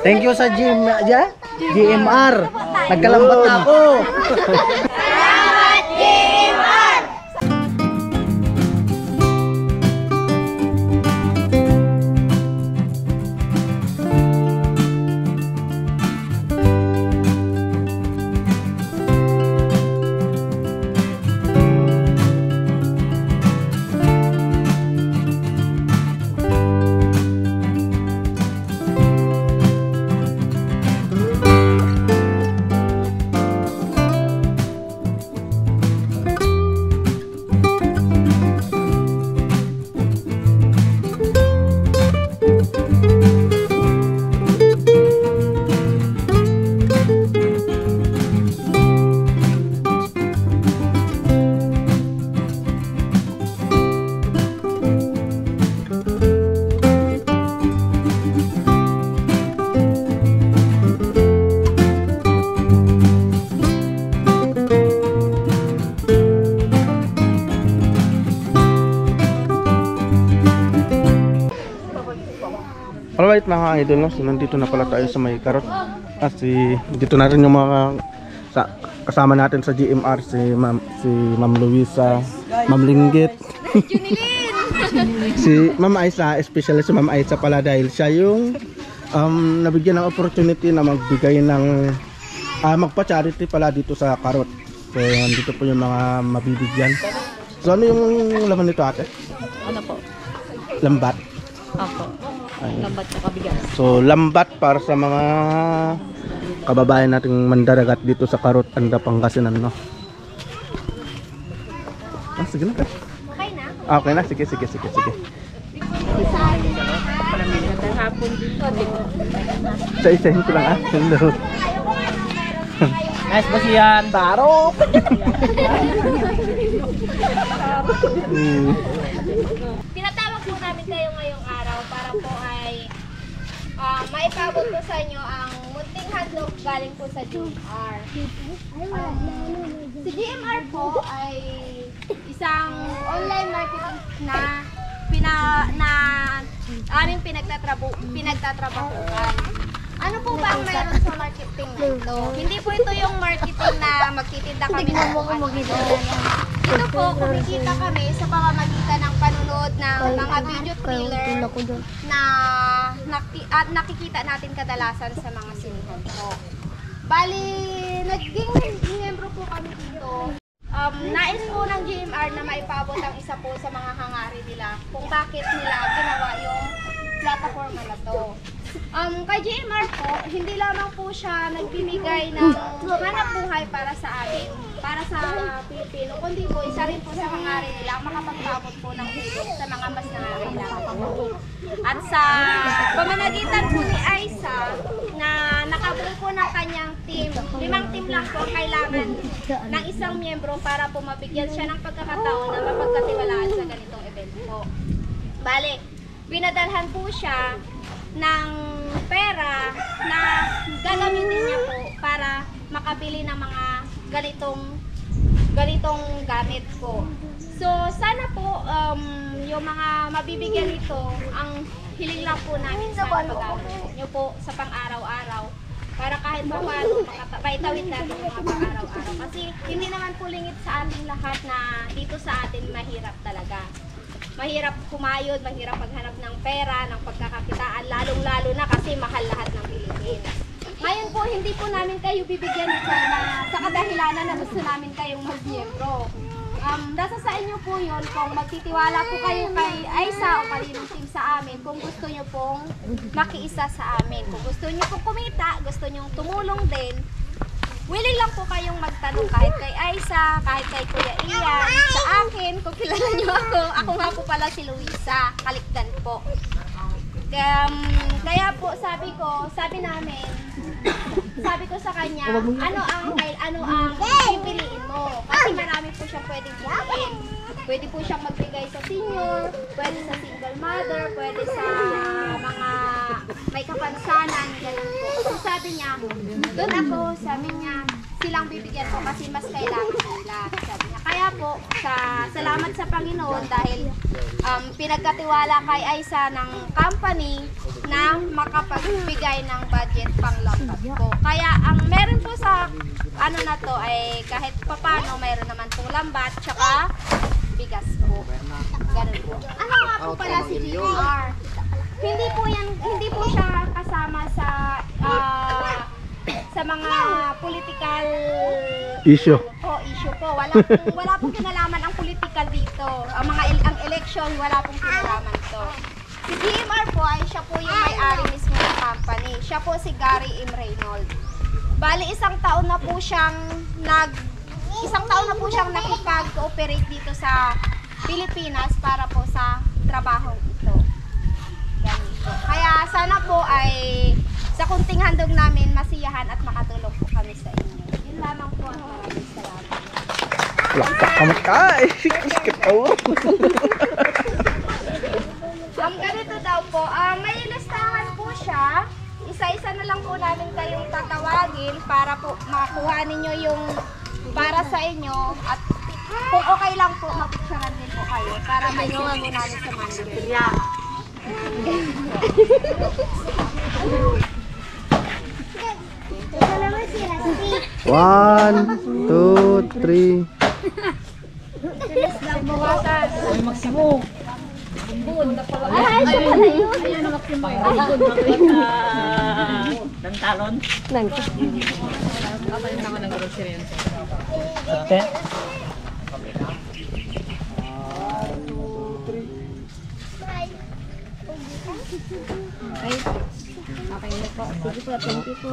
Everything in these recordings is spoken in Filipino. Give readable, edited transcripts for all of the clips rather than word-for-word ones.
Thank you sa GMR. Nagkalambat na ako. Salamat, GMR! Alright mga idol, no? So, nandito na pala tayo sa may karot. Dito na rin yung mga kasama natin sa GMR, si Ma'am Luisa, Ma'am Linggit. Si Ma'am Aisa, especially si Ma'am Aisa pala dahil siya yung nabigyan ng opportunity na magbigay ng magpa-charity pala dito sa karot. So nandito po yung mga mabibigyan. So ano yung laman nito ate? Ano po? Lambat. Opo. Ayun. Lambat sa kabigas. So lambat para sa mga kababayan nating mandaragat dito sa Karot, Anda, Pangasinan, no? Sige na. Okay na? Okay na, sige. Magandang hapon dito. Isa-isahin ko lang Hello. Nice ba siyan, Barok? Pinatawag po namin kayo ngayong araw para po ay maipabot po sa inyo ang munting handog galing po sa GMR. Si GMR po ay isang online marketing na aming pinagtatrabahuan. Ano po ba ang mayroon sa marketing na ito? Hindi po ito yung marketing na magtitinda kami ng ito po, kumikita kami sa pamamagitan ng panunod ng mga video thriller at nakikita natin kadalasan sa mga sinihan po. Bali, naging miyembro po kami dito. Nais po ng GMR na maipabot ang isa po sa mga hangarin nila kung bakit nila ginawa yung plataforma na to. Kay GMR po, hindi lamang po siya nagbibigay ng hanap buhay para sa amin, para sa Pilipino, kundi po isa rin po sa hangarin nila makapagpabot po ng tulong sa mga mas nangangailangan po. At sa pamamagitan po ni Aisa na nakabuo po ng kanyang team, 5 team lang po kailangan ng isang miyembro para po mabigyan siya ng pagkakataon na mapagkatiwalaan sa ganitong event po. Bale, pinadalhan po siya ng pera na gagamitin niya po para makabili ng mga ganitong gamit po. So sana po yung mga mabibigyan nito, ang hiling lang po namin sa pag-aaral nyo po sa pang-araw-araw para kahit pa paano maitawid natin yung mga pang-araw-araw. Kasi hindi naman po lingit sa ating lahat na dito sa atin mahirap talaga. Mahirap kumayod, mahirap maghanap ng pera, ng pagkakakitaan, lalong-lalo na kasi mahal lahat ng Pilipinas. Ngayon po, hindi po namin kayo bibigyan sa kadahilanan na gusto namin kayong mag-miyembro. Nasa sa inyo po yun kung magtitiwala po kayo kay Aisa o kaninong team sa amin, kung gusto nyo pong makiisa sa amin. Kung gusto nyo pong kumita, gusto nyo tumulong din, willing lang po kayong magtanong kahit kay Aisa, kahit kay Kuya Ian, sa akin, kung kilala nyo ako nga po pala si Luisa, Kalikdan po. Kaya po sabi ko sa kanya, ano ang pipiliin mo? Kasi marami po siyang pwedeng piliin. Pwede po siyang magbigay sa senior, pwede sa single mother, pwede sa mga may kapansanan, ganun po. So sabi niya, doon ako, sabi niya, silang bibigyan ko kasi mas kailangan nila. Sabi niya, Kaya po, salamat sa Panginoon dahil pinagkatiwala kay Aiza ng company na makapagbigay ng budget panglambat po. Kaya ang meron po sa ano na to ay kahit papano meron naman pong lambat tsaka bigas po. Ganun po. Ano nga po pala si GMR? Hindi po siya kasama sa mga political Issue. issue po. Wala pong kinalaman ang political dito. Ang election, wala pong kinalaman to. Si GMR po ay siya po yung may-ari mismo ng company. Siya po si Gary M. Reynolds. Bali, isang taon na po siyang nakipag-cooperate dito sa Pilipinas para po sa trabahong ito. Ganun po. Kaya sana po ay sa kunting handog namin masiyahan at makatulong po kami sa inyo. Yun lamang po at maraming salamat. Lakpak ka matay. Ganito daw po, may listahan po siya. Isa-isa na lang po namin kayong tatawagin para po makuha ninyo yung para sa inyo at kung okay lang po, mapicturean din po kayo para may send po namin sa manager. One, two, three. Dantalon. Ate. Okay na po. Sige po, thank you po.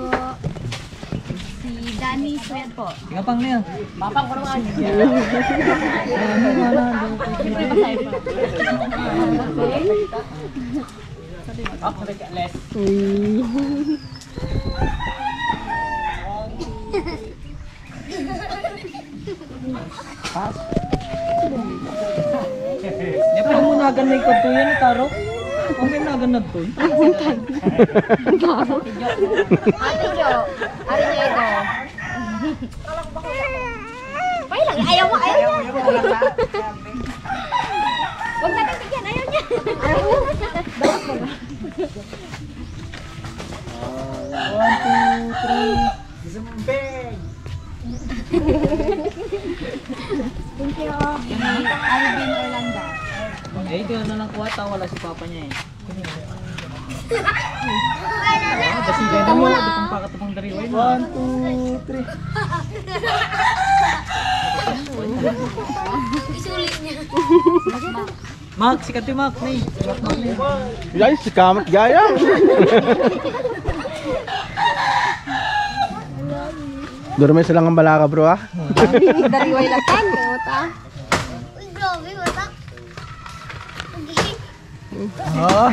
Si Danny Sweat po. Tingnan pang na yan. Mapang ko naman. Hindi pa mo nagan na ikaw yan, Taro. Ang may nagan na to. Ate Jo, ari niya ito. Pay lang, ayaw mo, ayaw niya. Huwag natin bigyan, ayaw niya. One, two, three. Thank you. Alvin Orlando. Eh, ito na lang kuha. Wala si papa niya eh. Kasi gano'n mo. Ito pang pakatapang dariway. One, two, three. Isulit niya. Mark, sikat yung Mark. Nay. Guys, si Kamat Gaya. Durmi silang ang balaka bro ah. Dariway lang kan, kayota. Uy, grabe, wata. Oh.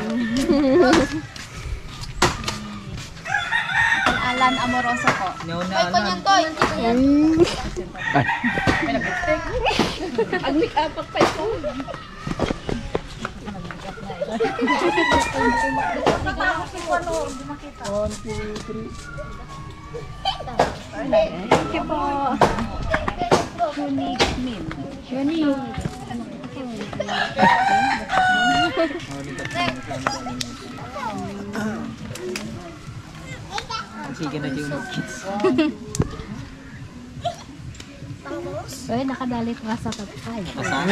Alan Amoroso po. Nauna na. Toy. Ay. Ang make up pa ito. Thank you po. Unique Min. Unique. Sige na yung kids. Uy, nakadalit nga sa tatay. Kasama.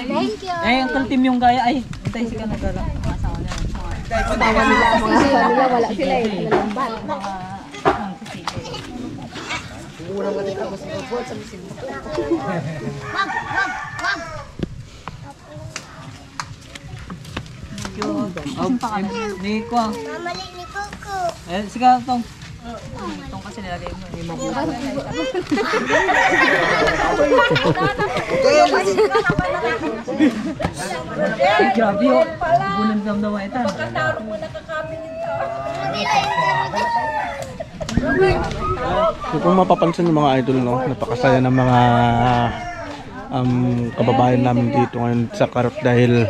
Thank you. Eh, ang kaltim yung gaya. Ay, hintay siya na gala. Asawa niya. Tawa nila ang mga nila, wala sila eh. Nalambat. Ni ko. Mamali ni Coco. Eh, sige tong. Tong kasi nilagay mo. Hindi mo. Grabe oh. Bulan damdaman ito. Kung mapapansin ng mga idol, no, napakasaya ng mga kababayan namin dito ngayon sa Karot dahil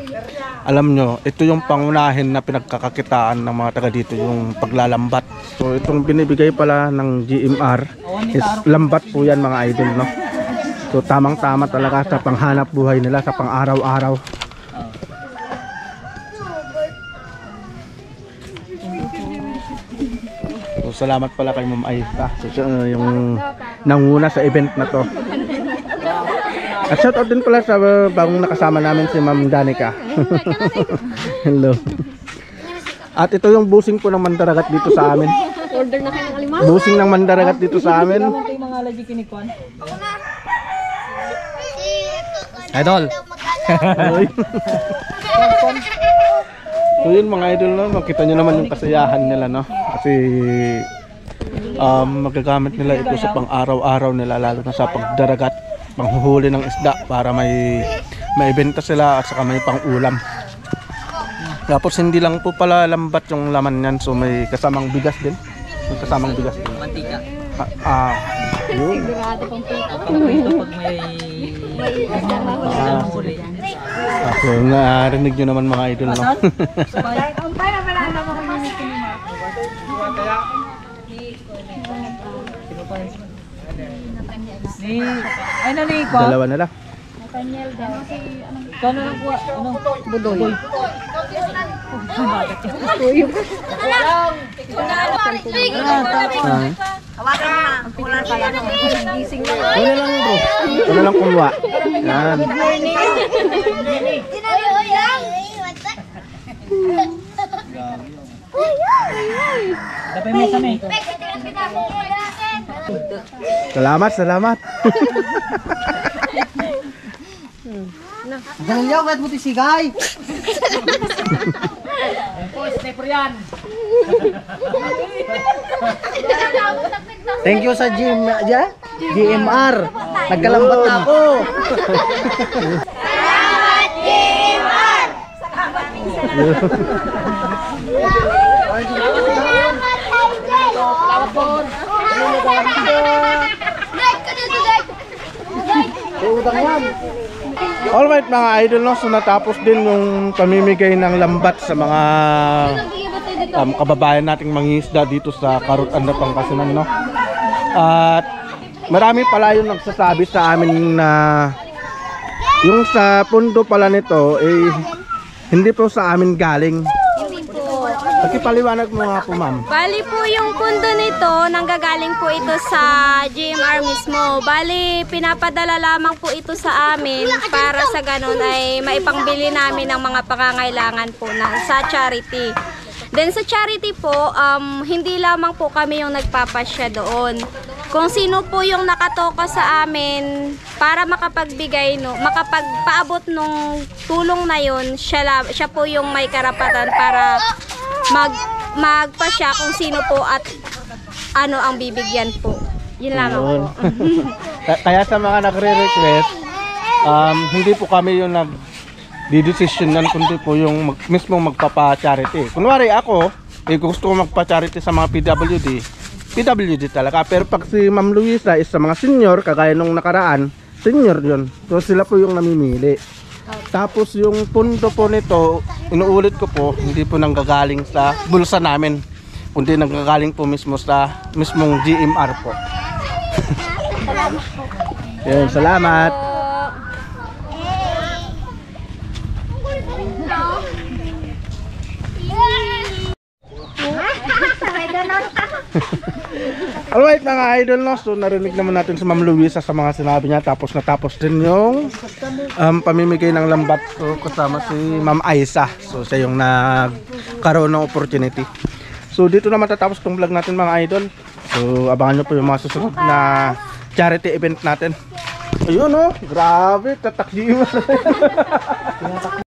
alam nyo, ito yung pangunahin na pinagkakakitaan ng mga taga dito, yung paglalambat. So itong binibigay pala ng GMR is lambat po yan mga idol, no. So tamang-tama talaga sa panghanap buhay nila, sa pang-araw-araw. So salamat pala kay Ma'am Aisa. So siya yung nanguna sa event na to. At shoutout din pala sa bagong nakasama namin si Ma'am Danica. Hello. At ito yung busing po ng mandaragat dito sa amin. Order na kayo ng alimango. Busing ng mandaragat dito sa amin. Kayo mga allergic kinikwan. Idol. So yun mga idol, no? Makita nyo naman yung kasayahan nila, no? Kasi magagamit nila ito sa pang-araw-araw nila, lalo na sa pagdaragat, panghuhuli ng isda para may maibenta sila at saka may pang-ulam. Tapos hindi lang po pala lambat yung laman yan, so may kasamang bigas din. May kasamang bigas din. Mantika. Yun. Sigurado pang pito. Ito pag may huli. So narinig nyo naman mga idol, no? Ay na ni ko. Dalawa na lang. Ikaw na lang kuha. Ano? Budoy. Wala lang bro. Wala lang kumuha. Yan. Dapat may sanay. Salamat, salamat. Jangan jauh buat putih sigay. Sniper yan. Thank you sa gym aja. GMR. Nagkalambat na ako. Alright mga idol, no? So natapos din yung pamimigay ng lambat sa mga kababayan nating mangingisda dito sa Carrot and Pangasinan, no? At marami pala yung nagsasabi sa amin na yung sa pundo pala nito hindi po sa amin galing. Pagkipaliwanag mo nga po, ma'am. Bali po yung pundo nito, nanggagaling po ito sa GMR mismo. Bali, pinapadala lamang po ito sa amin para sa ganun ay maipangbili namin ng mga pangangailangan po sa charity. Then sa charity po, hindi lamang po kami yung nagpapasya doon. Kung sino po yung nakatoka sa amin para makapagbigay, makapagpaabot nung tulong na yun, siya po yung may karapatan para magpasya kung sino po at ano ang bibigyan po. Yun lamang po. Kaya sa mga nagre-request, hindi po kami yung nag-decision nan, kundi po yung mismo magpapa-charity. Kunwari ako, gusto ko magpa-charity sa mga PWD talaga. Pero pag si Ma'am Luisa is sa mga senior, kagaya nung nakaraan, senior yun. So sila po yung namimili. Tapos yung pundo po nito, inuulit ko po, hindi po nanggagaling sa bulsa namin, kundi nanggagaling po mismo sa mismong GMR po. Yun, salamat. Alright mga idol, no? So narinig naman natin sa Ma'am Luisa sa mga sinabi niya. Tapos natapos din yung pamimigay ng lambat. So kasama si Ma'am Aisa. So siya yung nagkaroon ng opportunity. So dito naman tatapos tong vlog natin mga idol. So abangan nyo po yung mga susunod na charity event natin. Ayun, oh, grabe, tatakdiman.